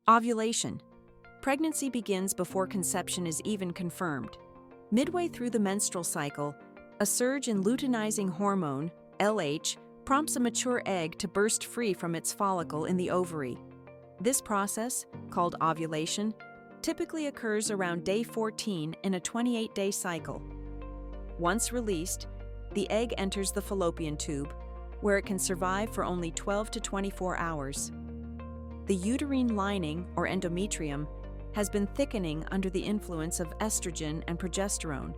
Ovulation. Pregnancy begins before conception is even confirmed. Midway through the menstrual cycle, a surge in luteinizing hormone, LH, prompts a mature egg to burst free from its follicle in the ovary. This process, called ovulation, typically occurs around day 14 in a 28-day cycle. Once released, the egg enters the fallopian tube, where it can survive for only 12 to 24 hours. The uterine lining, or endometrium, has been thickening under the influence of estrogen and progesterone,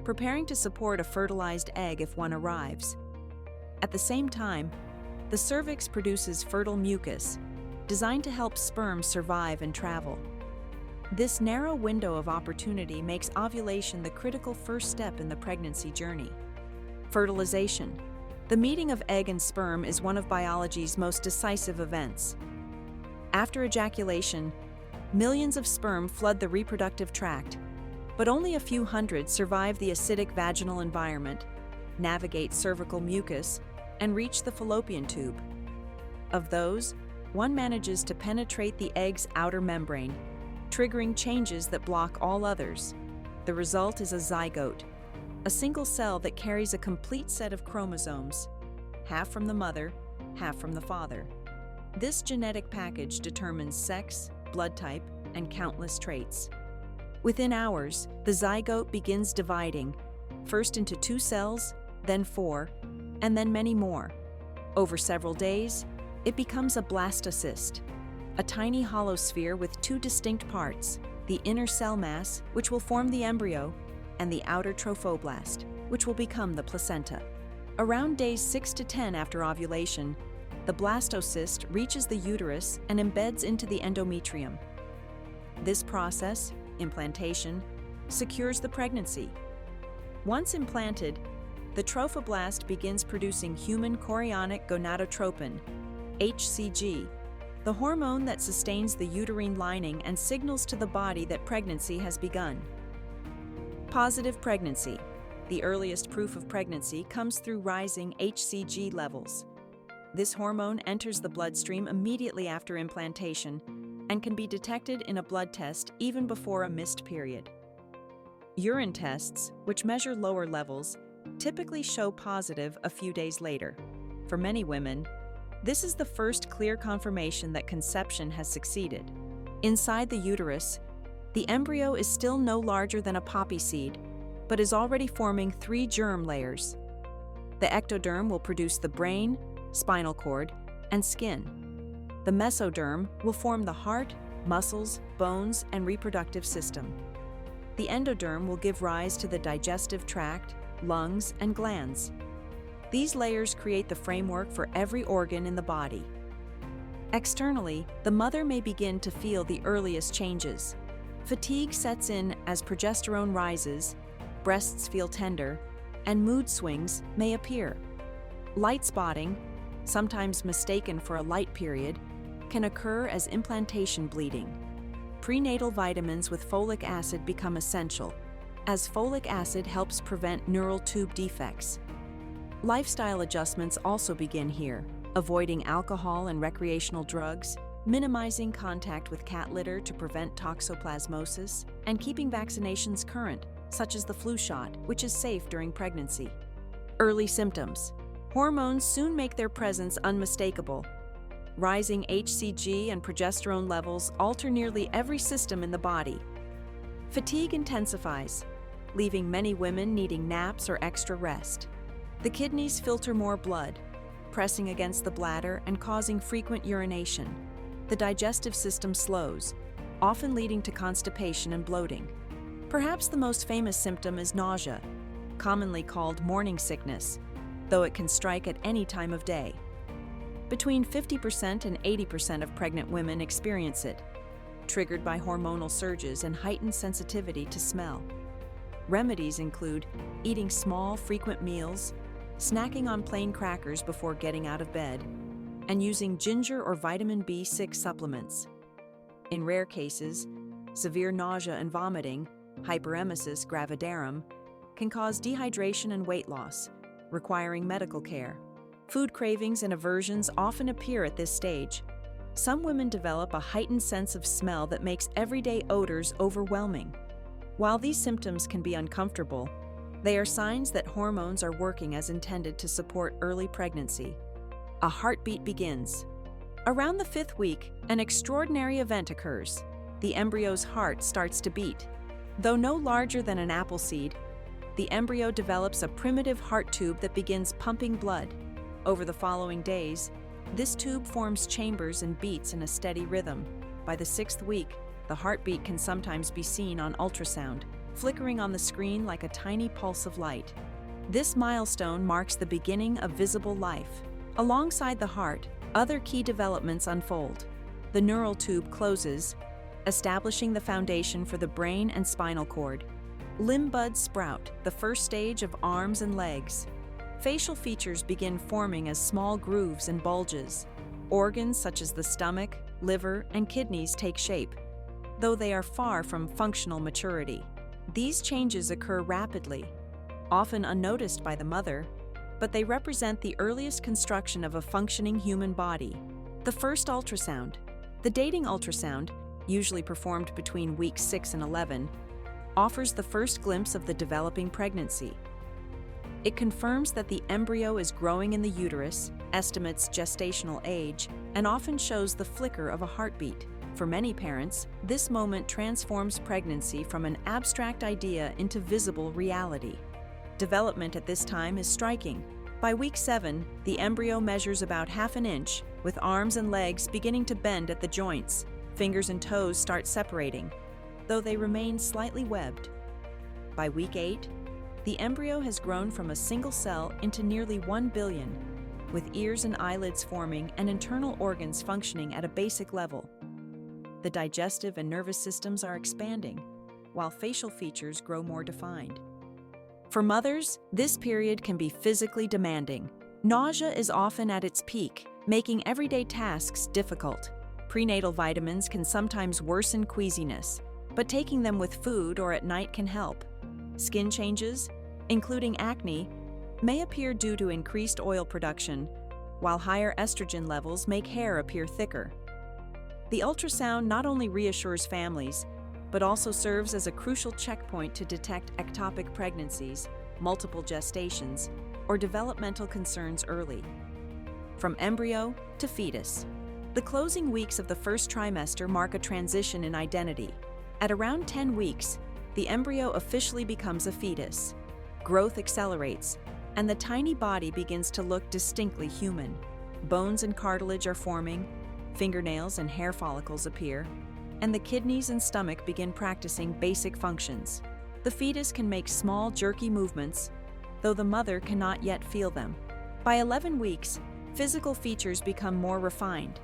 preparing to support a fertilized egg if one arrives. At the same time, the cervix produces fertile mucus, designed to help sperm survive and travel. This narrow window of opportunity makes ovulation the critical first step in the pregnancy journey. Fertilization. The meeting of egg and sperm is one of biology's most decisive events. After ejaculation, millions of sperm flood the reproductive tract, but only a few hundred survive the acidic vaginal environment, navigate cervical mucus, and reach the fallopian tube. Of those, one manages to penetrate the egg's outer membrane, triggering changes that block all others. The result is a zygote, a single cell that carries a complete set of chromosomes, half from the mother, half from the father. This genetic package determines sex, blood type, and countless traits. Within hours, the zygote begins dividing, first into 2 cells, then 4, and then many more. Over several days, it becomes a blastocyst, a tiny hollow sphere with 2 distinct parts, the inner cell mass, which will form the embryo, and the outer trophoblast, which will become the placenta. Around days 6 to 10 after ovulation, the blastocyst reaches the uterus and embeds into the endometrium. This process, implantation, secures the pregnancy. Once implanted, the trophoblast begins producing human chorionic gonadotropin, HCG, the hormone that sustains the uterine lining and signals to the body that pregnancy has begun. Positive pregnancy. The earliest proof of pregnancy comes through rising HCG levels. This hormone enters the bloodstream immediately after implantation and can be detected in a blood test even before a missed period. Urine tests, which measure lower levels, typically show positive a few days later. For many women, this is the first clear confirmation that conception has succeeded. Inside the uterus, the embryo is still no larger than a poppy seed, but is already forming 3 germ layers. The ectoderm will produce the brain, spinal cord, and skin. The mesoderm will form the heart, muscles, bones, and reproductive system. The endoderm will give rise to the digestive tract, lungs, and glands. These layers create the framework for every organ in the body. Externally, the mother may begin to feel the earliest changes. Fatigue sets in as progesterone rises, breasts feel tender, and mood swings may appear. Light spotting, sometimes mistaken for a light period, can occur as implantation bleeding. Prenatal vitamins with folic acid become essential, as folic acid helps prevent neural tube defects. Lifestyle adjustments also begin here, avoiding alcohol and recreational drugs, minimizing contact with cat litter to prevent toxoplasmosis, and keeping vaccinations current, such as the flu shot, which is safe during pregnancy. Early symptoms. Hormones soon make their presence unmistakable. Rising HCG and progesterone levels alter nearly every system in the body. Fatigue intensifies, leaving many women needing naps or extra rest. The kidneys filter more blood, pressing against the bladder and causing frequent urination. The digestive system slows, often leading to constipation and bloating. Perhaps the most famous symptom is nausea, commonly called morning sickness, though it can strike at any time of day. Between 50% and 80% of pregnant women experience it, triggered by hormonal surges and heightened sensitivity to smell. Remedies include eating small, frequent meals, snacking on plain crackers before getting out of bed, and using ginger or vitamin B6 supplements. In rare cases, severe nausea and vomiting, hyperemesis gravidarum, can cause dehydration and weight loss, requiring medical care. Food cravings and aversions often appear at this stage. some women develop a heightened sense of smell that makes everyday odors overwhelming. While these symptoms can be uncomfortable, they are signs that hormones are working as intended to support early pregnancy. A heartbeat begins. Around the 5th week, an extraordinary event occurs. The embryo's heart starts to beat. Though no larger than an apple seed, the embryo develops a primitive heart tube that begins pumping blood. Over the following days, this tube forms chambers and beats in a steady rhythm. By the 6th week, the heartbeat can sometimes be seen on ultrasound, flickering on the screen like a tiny pulse of light. This milestone marks the beginning of visible life. Alongside the heart, other key developments unfold. The neural tube closes, establishing the foundation for the brain and spinal cord. Limb buds sprout, the first stage of arms and legs. Facial features begin forming as small grooves and bulges. Organs such as the stomach, liver, and kidneys take shape, though they are far from functional maturity. These changes occur rapidly, often unnoticed by the mother, but they represent the earliest construction of a functioning human body. The first ultrasound. The dating ultrasound, usually performed between weeks 6 and 11, offers the first glimpse of the developing pregnancy. It confirms that the embryo is growing in the uterus, estimates gestational age, and often shows the flicker of a heartbeat. For many parents, this moment transforms pregnancy from an abstract idea into visible reality. Development at this time is striking. By week 7, the embryo measures about ½ an inch, with arms and legs beginning to bend at the joints. Fingers and toes start separating, though they remain slightly webbed. By week 8, the embryo has grown from a single cell into nearly 1 billion, with ears and eyelids forming and internal organs functioning at a basic level. The digestive and nervous systems are expanding, while facial features grow more defined. For mothers, this period can be physically demanding. Nausea is often at its peak, making everyday tasks difficult. Prenatal vitamins can sometimes worsen queasiness, but taking them with food or at night can help. Skin changes, including acne, may appear due to increased oil production, while higher estrogen levels make hair appear thicker. The ultrasound not only reassures families, but also serves as a crucial checkpoint to detect ectopic pregnancies, multiple gestations, or developmental concerns early. From embryo to fetus. The closing weeks of the first trimester mark a transition in identity. At around 10 weeks, the embryo officially becomes a fetus. Growth accelerates, and the tiny body begins to look distinctly human. Bones and cartilage are forming, fingernails and hair follicles appear, and the kidneys and stomach begin practicing basic functions. The fetus can make small, jerky movements, though the mother cannot yet feel them. By 11 weeks, physical features become more refined.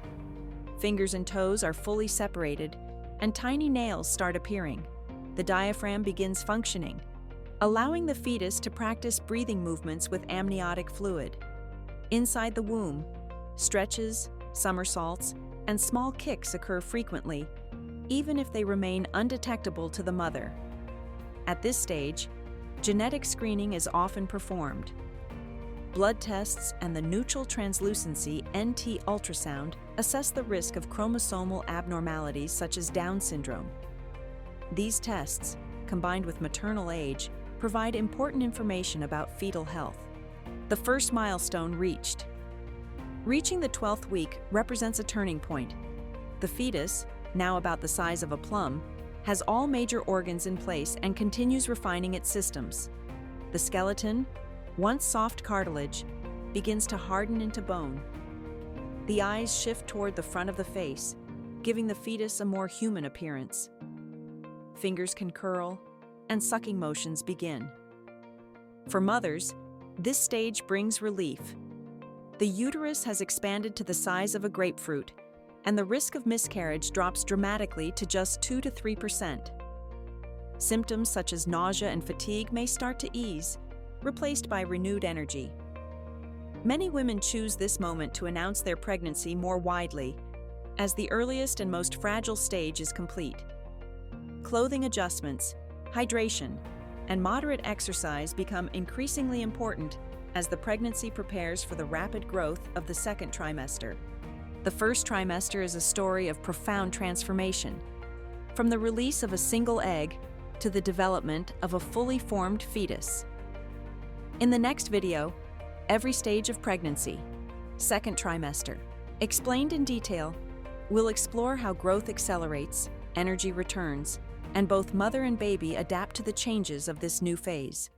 Fingers and toes are fully separated, and tiny nails start appearing. The diaphragm begins functioning, allowing the fetus to practice breathing movements with amniotic fluid. Inside the womb, stretches, somersaults, and small kicks occur frequently, even if they remain undetectable to the mother. At this stage, genetic screening is often performed. Blood tests and the neutral translucency (NT) ultrasound assess the risk of chromosomal abnormalities such as Down syndrome. These tests, combined with maternal age, provide important information about fetal health. The first milestone reached. Reaching the 12th week represents a turning point. The fetus, now about the size of a plum, has all major organs in place and continues refining its systems. The skeleton, once soft cartilage, begins to harden into bone. The eyes shift toward the front of the face, giving the fetus a more human appearance. Fingers can curl, and sucking motions begin. For mothers, this stage brings relief. The uterus has expanded to the size of a grapefruit, and the risk of miscarriage drops dramatically to just 2 to 3%. Symptoms such as nausea and fatigue may start to ease, replaced by renewed energy. Many women choose this moment to announce their pregnancy more widely, as the earliest and most fragile stage is complete. Clothing adjustments, hydration, and moderate exercise become increasingly important as the pregnancy prepares for the rapid growth of the second trimester. The first trimester is a story of profound transformation, from the release of a single egg to the development of a fully formed fetus. In the next video, every stage of pregnancy, second trimester, explained in detail, we'll explore how growth accelerates, energy returns, and both mother and baby adapt to the changes of this new phase.